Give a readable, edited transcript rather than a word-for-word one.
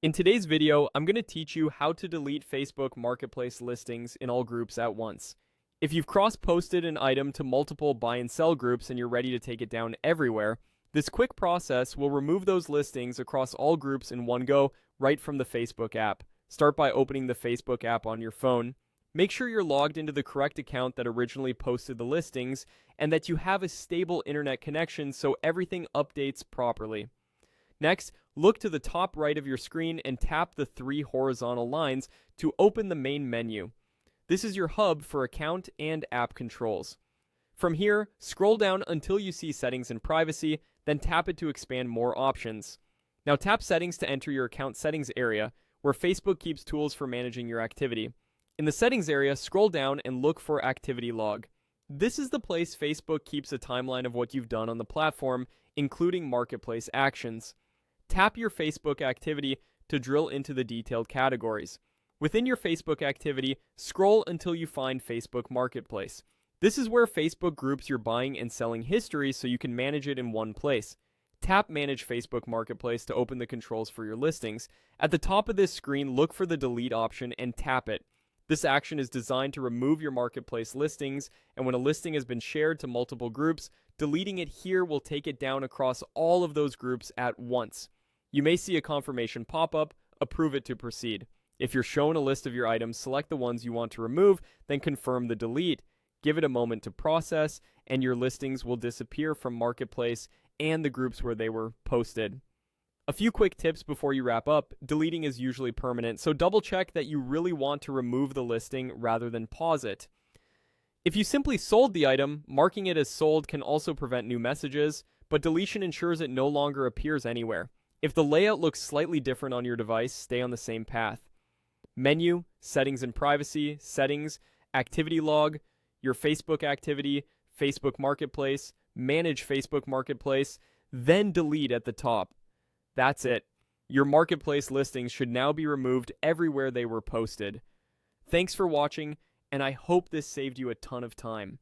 In today's video, I'm going to teach you how to delete Facebook Marketplace listings in all groups at once. If you've cross-posted an item to multiple buy and sell groups and you're ready to take it down everywhere, this quick process will remove those listings across all groups in one go right from the Facebook app. Start by opening the Facebook app on your phone. Make sure you're logged into the correct account that originally posted the listings and that you have a stable internet connection so everything updates properly. Next, look to the top right of your screen and tap the three horizontal lines to open the main menu. This is your hub for account and app controls. From here, scroll down until you see Settings and Privacy, then tap it to expand more options. Now tap Settings to enter your account settings area, where Facebook keeps tools for managing your activity. In the settings area, scroll down and look for Activity Log. This is the place Facebook keeps a timeline of what you've done on the platform, including marketplace actions. Tap your Facebook activity to drill into the detailed categories. Within your Facebook activity, scroll until you find Facebook Marketplace. This is where Facebook groups your buying and selling history so you can manage it in one place. Tap Manage Facebook Marketplace to open the controls for your listings. At the top of this screen, look for the Delete option and tap it. This action is designed to remove your marketplace listings, and when a listing has been shared to multiple groups, deleting it here will take it down across all of those groups at once. You may see a confirmation pop up. Approve it to proceed. If you're shown a list of your items, select the ones you want to remove, then confirm the delete. Give it a moment to process, and your listings will disappear from Marketplace and the groups where they were posted. A few quick tips before you wrap up. Deleting is usually permanent, so double check that you really want to remove the listing rather than pause it. If you simply sold the item, marking it as sold can also prevent new messages, but deletion ensures it no longer appears anywhere. If the layout looks slightly different on your device, stay on the same path. Menu, Settings and Privacy, Settings, Activity Log, your Facebook activity, Facebook Marketplace, Manage Facebook Marketplace, then Delete at the top. That's it. Your marketplace listings should now be removed everywhere they were posted. Thanks for watching, and I hope this saved you a ton of time.